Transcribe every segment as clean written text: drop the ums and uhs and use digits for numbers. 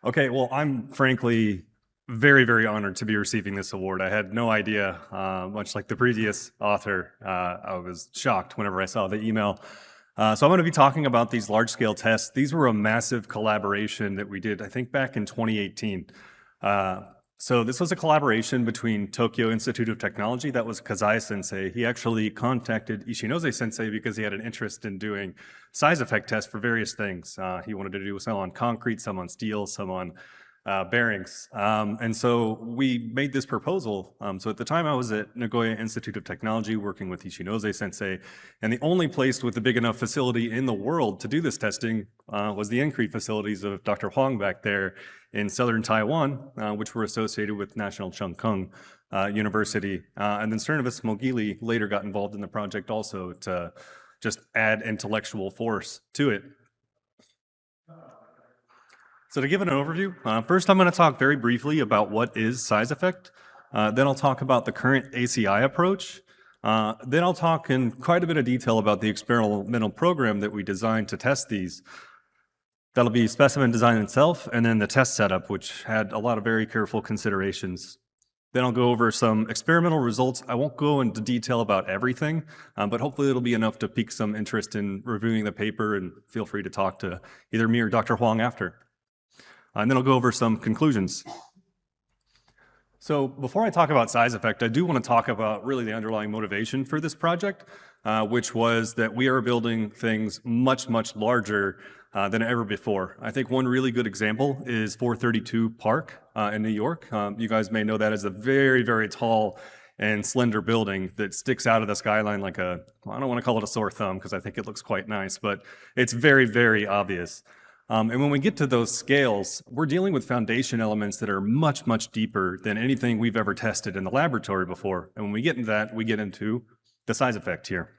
Okay, well, I'm frankly very, very honored to be receiving this award. I had no idea, much like the previous author. I was shocked whenever I saw the email. So I'm going to be talking about these large-scale tests. These were a massive collaboration that we did, I think, back in 2018. Uh, so this was a collaboration between Tokyo Institute of Technology. That was Kazai Sensei. He actually contacted Ishinose Sensei because he had an interest in doing size effect tests for various things. He wanted to do some on concrete, some on steel, some on bearings. And so we made this proposal. So at the time I was at Nagoya Institute of Technology working with Ishinose Sensei, and the only place with a big enough facility in the world to do this testing was the Increte facilities of Dr. Huang back there in southern Taiwan, which were associated with National Chung Kung University. And then Cernovus Mogili later got involved in the project also to just add intellectual force to it. So to give an overview, first I'm going to talk very briefly about what is size effect. Then I'll talk about the current ACI approach. Then I'll talk in quite a bit of detail about the experimental program that we designed to test these. That'll be specimen design itself, and then the test setup, which had a lot of very careful considerations. Then I'll go over some experimental results. I won't go into detail about everything, but hopefully it'll be enough to pique some interest in reviewing the paper, and feel free to talk to either me or Dr. Huang after. And then I'll go over some conclusions. So before I talk about size effect, I do want to talk about really the underlying motivation for this project, which was that we are building things much, much larger than ever before. I think one really good example is 432 Park in New York. You guys may know that as a very, very tall and slender building that sticks out of the skyline like I don't want to call it a sore thumb because I think it looks quite nice, but it's very, very obvious. And when we get to those scales, we're dealing with foundation elements that are much, much deeper than anything we've ever tested in the laboratory before. And when we get into that, we get into the size effect here.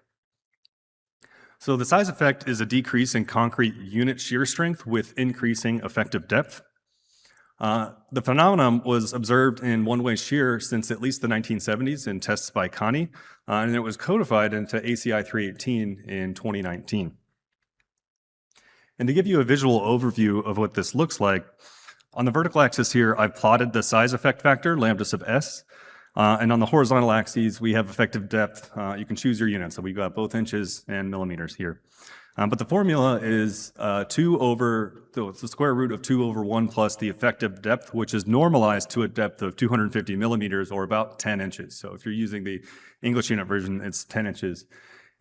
So the size effect is a decrease in concrete unit shear strength with increasing effective depth. The phenomenon was observed in one-way shear since at least the 1970s in tests by Kani, and it was codified into ACI 318 in 2019. And to give you a visual overview of what this looks like, on the vertical axis here, I've plotted the size effect factor, lambda sub s, and on the horizontal axes, we have effective depth. You can choose your unit, so we've got both inches and millimeters here. But the formula is the square root of 2 over 1 plus the effective depth, which is normalized to a depth of 250 millimeters, or about 10 inches. So if you're using the English unit version, it's 10 inches.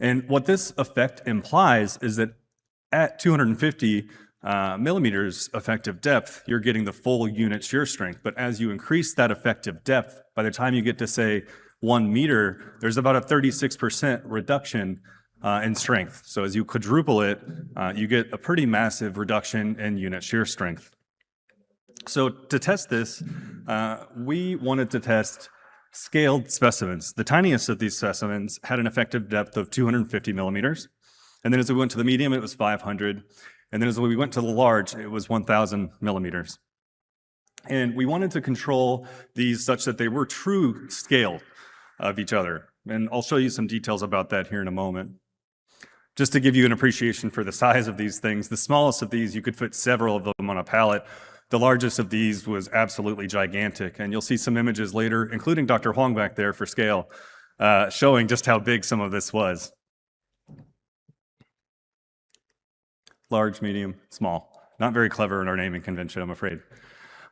And what this effect implies is that at 250 millimeters effective depth, you're getting the full unit shear strength. But as you increase that effective depth, by the time you get to, say, 1 meter, there's about a 36% reduction in strength. So as you quadruple it, you get a pretty massive reduction in unit shear strength. So to test this, we wanted to test scaled specimens. The tiniest of these specimens had an effective depth of 250 millimeters. And then as we went to the medium, it was 500. And then as we went to the large, it was 1,000 millimeters. And we wanted to control these such that they were true scale of each other. And I'll show you some details about that here in a moment. Just to give you an appreciation for the size of these things, the smallest of these, you could fit several of them on a pallet. The largest of these was absolutely gigantic. And you'll see some images later, including Dr. Huang back there for scale, showing just how big some of this was. Large, medium, small. Not very clever in our naming convention, I'm afraid.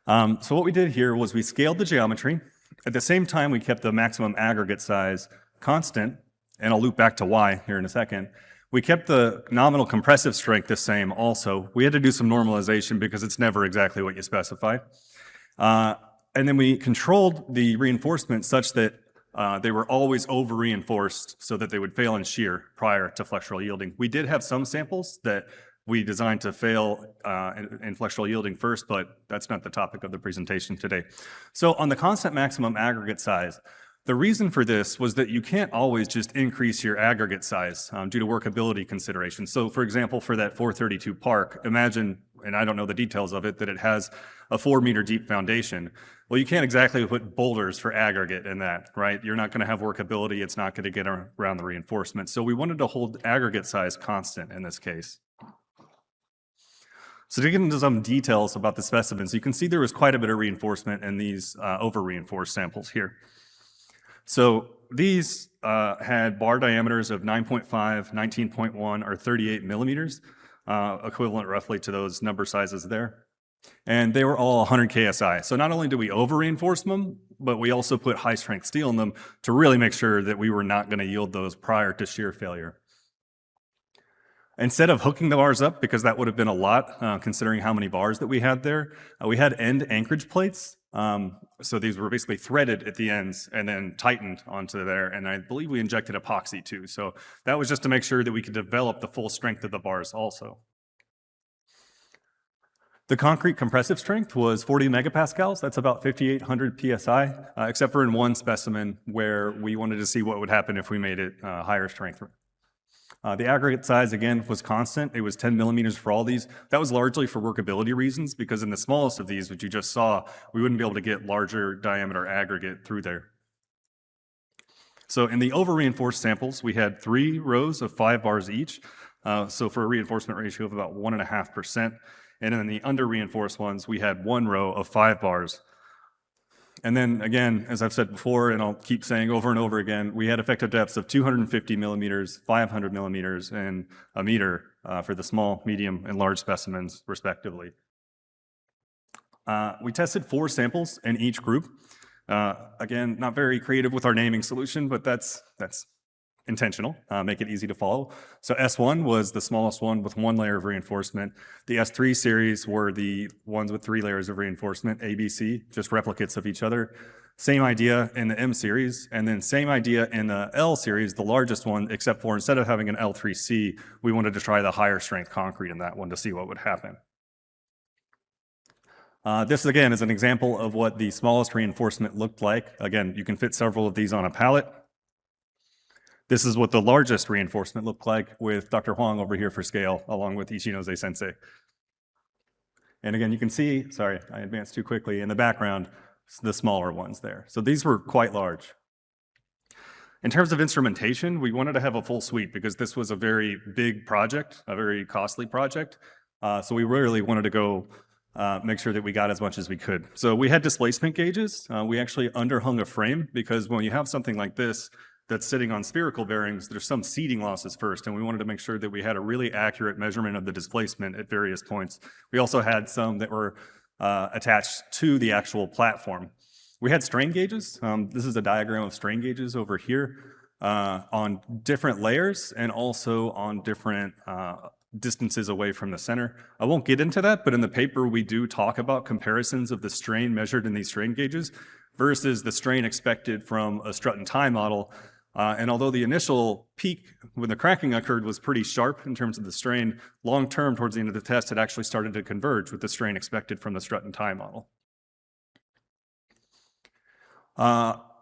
So what we did here was we scaled the geometry. At the same time, we kept the maximum aggregate size constant, and I'll loop back to Y here in a second. We kept the nominal compressive strength the same also. We had to do some normalization because it's never exactly what you specify. And then we controlled the reinforcement such that they were always over-reinforced so that they would fail in shear prior to flexural yielding. We did have some samples that we designed to fail in flexural yielding first, but that's not the topic of the presentation today. So on the constant maximum aggregate size, the reason for this was that you can't always just increase your aggregate size due to workability considerations. So for example, for that 432 Park, imagine, and I don't know the details of it, that it has a 4-meter deep foundation. Well, you can't exactly put boulders for aggregate in that, right? You're not going to have workability. It's not going to get around the reinforcement. So we wanted to hold aggregate size constant in this case. So to get into some details about the specimens, you can see there was quite a bit of reinforcement in these over-reinforced samples here. So these had bar diameters of 9.5, 19.1, or 38 millimeters, equivalent roughly to those number sizes there. And they were all 100 KSI. So not only did we over-reinforce them, but we also put high-strength steel in them to really make sure that we were not going to yield those prior to shear failure. Instead of hooking the bars up, because that would have been a lot, considering how many bars that we had there, we had end anchorage plates. So these were basically threaded at the ends and then tightened onto there. And I believe we injected epoxy too. So that was just to make sure that we could develop the full strength of the bars also. The concrete compressive strength was 40 megapascals. That's about 5,800 PSI, except for in one specimen where we wanted to see what would happen if we made it higher strength. The aggregate size, again, was constant. It was 10 millimeters for all these. That was largely for workability reasons, because in the smallest of these, which you just saw, we wouldn't be able to get larger diameter aggregate through there. So in the over-reinforced samples, we had 3 rows of 5 bars each, so for a reinforcement ratio of about 1.5%. And in the under-reinforced ones, we had 1 row of 5 bars. And then again, as I've said before, and I'll keep saying over and over again, we had effective depths of 250 millimeters, 500 millimeters, and a meter for the small, medium, and large specimens, respectively. We tested 4 samples in each group. Again, not very creative with our naming solution, but that's intentional, make it easy to follow. So S1 was the smallest one with 1 layer of reinforcement. The S3 series were the ones with 3 layers of reinforcement, A, B, C, just replicates of each other. Same idea in the M series, and then same idea in the L series, the largest one, except for instead of having an L3C, we wanted to try the higher strength concrete in that one to see what would happen. This again is an example of what the smallest reinforcement looked like. Again, you can fit several of these on a pallet. This is what the largest reinforcement looked like with Dr. Huang over here for scale, along with Ishinoze Sensei. And again, you can see, sorry, I advanced too quickly, in the background, the smaller ones there. So these were quite large. In terms of instrumentation, we wanted to have a full suite because this was a very big project, a very costly project. So we really wanted to go make sure that we got as much as we could. So we had displacement gauges. We actually underhung a frame because when you have something like this, that's sitting on spherical bearings, there's some seating losses first, and we wanted to make sure that we had a really accurate measurement of the displacement at various points. We also had some that were attached to the actual platform. We had strain gauges. This is a diagram of strain gauges over here on different layers and also on different distances away from the center. I won't get into that, but in the paper we do talk about comparisons of the strain measured in these strain gauges versus the strain expected from a strut and tie model. And although the initial peak when the cracking occurred was pretty sharp in terms of the strain, long-term towards the end of the test, it actually started to converge with the strain expected from the strut and tie model.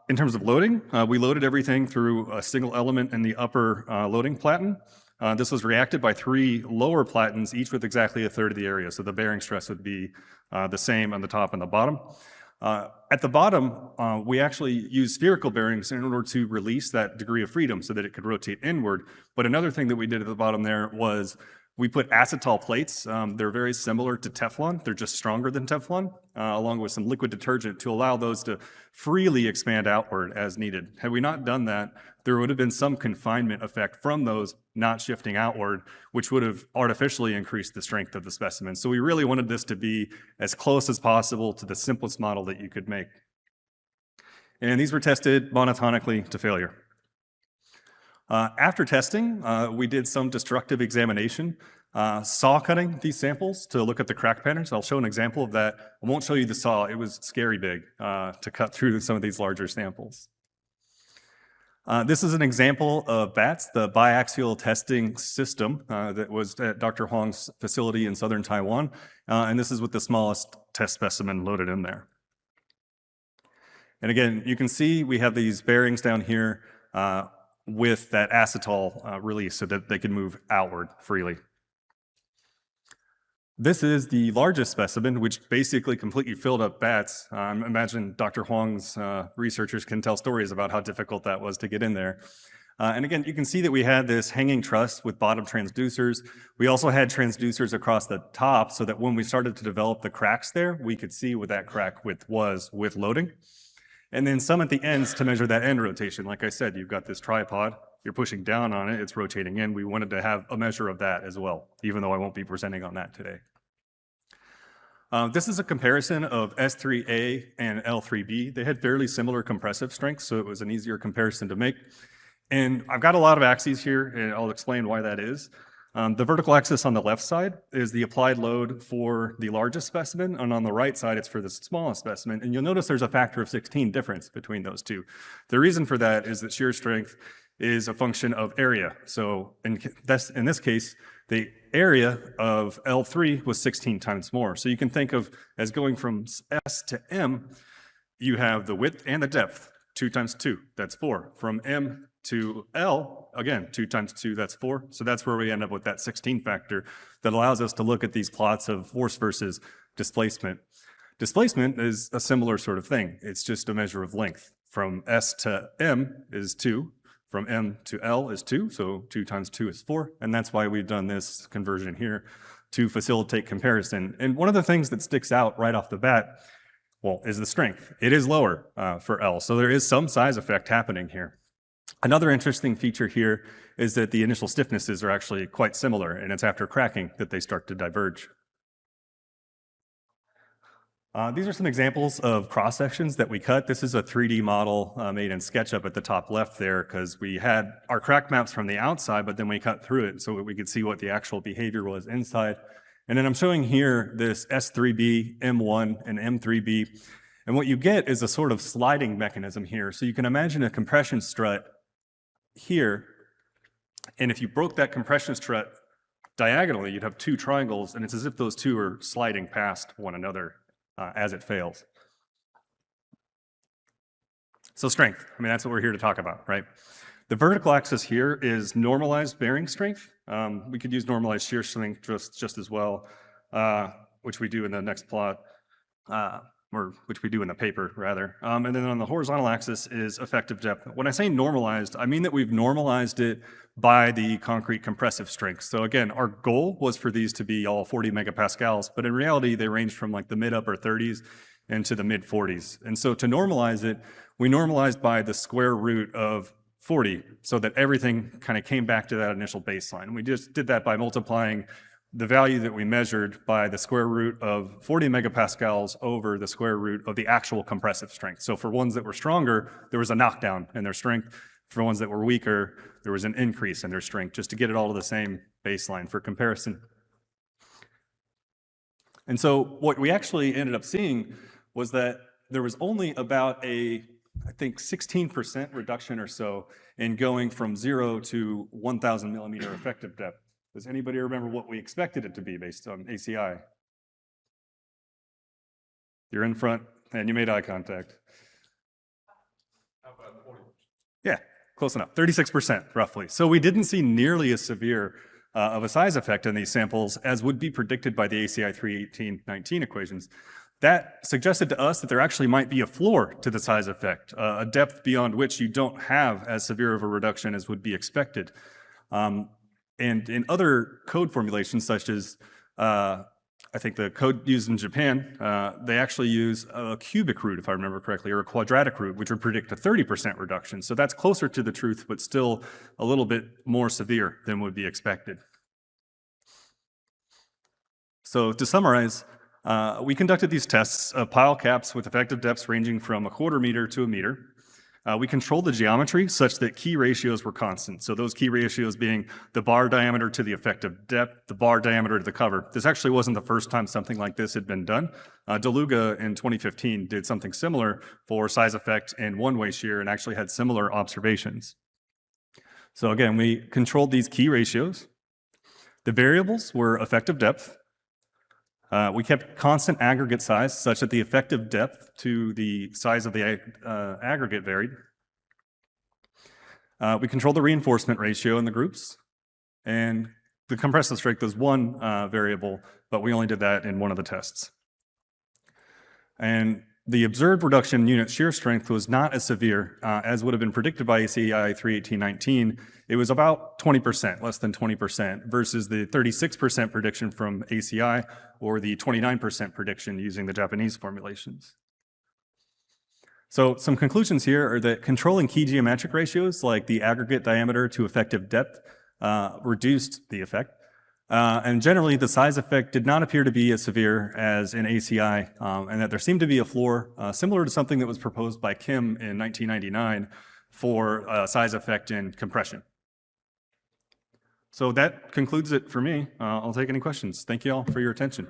In terms of loading, we loaded everything through a single element in the upper loading platen. This was reacted by 3 lower platens, each with exactly a third of the area. So the bearing stress would be the same on the top and the bottom. At the bottom, we actually used spherical bearings in order to release that degree of freedom so that it could rotate inward. But another thing that we did at the bottom there was we put acetal plates. They're very similar to Teflon. They're just stronger than Teflon, along with some liquid detergent to allow those to freely expand outward as needed. Had we not done that, there would have been some confinement effect from those not shifting outward, which would have artificially increased the strength of the specimen. So we really wanted this to be as close as possible to the simplest model that you could make. And these were tested monotonically to failure. After testing, we did some destructive examination, saw cutting these samples to look at the crack patterns. I'll show an example of that. I won't show you the saw. It was scary big to cut through some of these larger samples. This is an example of BATS, the biaxial testing system that was at Dr. Huang's facility in southern Taiwan. And this is with the smallest test specimen loaded in there. And again, you can see we have these bearings down here with that acetal release so that they can move outward freely. This is the largest specimen, which basically completely filled up BATS. Imagine Dr. Huang's researchers can tell stories about how difficult that was to get in there. And again, you can see that we had this hanging truss with bottom transducers. We also had transducers across the top so that when we started to develop the cracks there, we could see what that crack width was with loading. And then some at the ends to measure that end rotation. Like I said, you've got this tripod, you're pushing down on it, it's rotating in. We wanted to have a measure of that as well, even though I won't be presenting on that today. This is a comparison of S3A and L3B. They had fairly similar compressive strengths, so it was an easier comparison to make. And I've got a lot of axes here, and I'll explain why that is. The vertical axis on the left side is the applied load for the largest specimen, and on the right side, it's for the smallest specimen. And you'll notice there's a factor of 16 difference between those two. The reason for that is that shear strength is a function of area. So in this case, the area of L3 was 16 times more. So you can think of as going from S to M, you have the width and the depth, 2 times 2, that's 4. From M to L, again, 2 times 2, that's 4. So that's where we end up with that 16 factor that allows us to look at these plots of force versus displacement. Displacement is a similar sort of thing. It's just a measure of length. From S to M is 2. From M to L is 2, so 2 times 2 is 4, and that's why we've done this conversion here to facilitate comparison. And one of the things that sticks out right off the bat, well, is the strength. It is lower for L, so there is some size effect happening here. Another interesting feature here is that the initial stiffnesses are actually quite similar, and it's after cracking that they start to diverge. These are some examples of cross sections that we cut. This is a 3D model made in SketchUp at the top left there because we had our crack maps from the outside, but then we cut through it so that we could see what the actual behavior was inside. And then I'm showing here this S3B, M1, and M3B. And what you get is a sort of sliding mechanism here. So you can imagine a compression strut here. And if you broke that compression strut diagonally, you'd have 2 triangles, and it's as if those 2 are sliding past one another as it fails. So strength, I mean, that's what we're here to talk about, right? The vertical axis here is normalized bearing strength. We could use normalized shear strength just as well, which we do in the next plot, or which we do in the paper, rather. And then on the horizontal axis is effective depth. When I say normalized, I mean that we've normalized it by the concrete compressive strength. So again, our goal was for these to be all 40 megapascals, but in reality, they range from like the mid-upper 30s into the mid-40s. And so to normalize it, we normalized by the square root of 40 so that everything kind of came back to that initial baseline. We just did that by multiplying the value that we measured by the square root of 40 megapascals over the square root of the actual compressive strength. So for ones that were stronger, there was a knockdown in their strength. For ones that were weaker, there was an increase in their strength, just to get it all to the same baseline for comparison. And so what we actually ended up seeing was that there was only about I think 16% reduction or so in going from 0 to 1,000 millimeter effective depth. Does anybody remember what we expected it to be based on ACI? You're in front and you made eye contact. How about 40%? Yeah, close enough, 36% roughly. So we didn't see nearly as severe of a size effect in these samples as would be predicted by the ACI 318-19 equations. That suggested to us that there actually might be a floor to the size effect, a depth beyond which you don't have as severe of a reduction as would be expected. And in other code formulations, such as I think the code used in Japan, they actually use a cubic root, if I remember correctly, or a quadratic root, which would predict a 30% reduction. So that's closer to the truth, but still a little bit more severe than would be expected. So to summarize, we conducted these tests of pile caps with effective depths ranging from 1/4 meter to 1 meter. We controlled the geometry such that key ratios were constant. So those key ratios being the bar diameter to the effective depth, the bar diameter to the cover. This actually wasn't the first time something like this had been done. DeLuga in 2015 did something similar for size effect and one-way shear and actually had similar observations. So again, we controlled these key ratios. The variables were effective depth. We kept constant aggregate size such that the effective depth to the size of the aggregate varied. We controlled the reinforcement ratio in the groups, and the compressive strength was one variable, but we only did that in one of the tests. And the observed reduction in unit shear strength was not as severe as would have been predicted by ACI 31819. It was about 20%, less than 20%, versus the 36% prediction from ACI or the 29% prediction using the Japanese formulations. So some conclusions here are that controlling key geometric ratios like the aggregate diameter to effective depth reduced the effect. And generally, the size effect did not appear to be as severe as in ACI, and that there seemed to be a floor similar to something that was proposed by Kim in 1999 for size effect in compression. So that concludes it for me. I'll take any questions. Thank you all for your attention.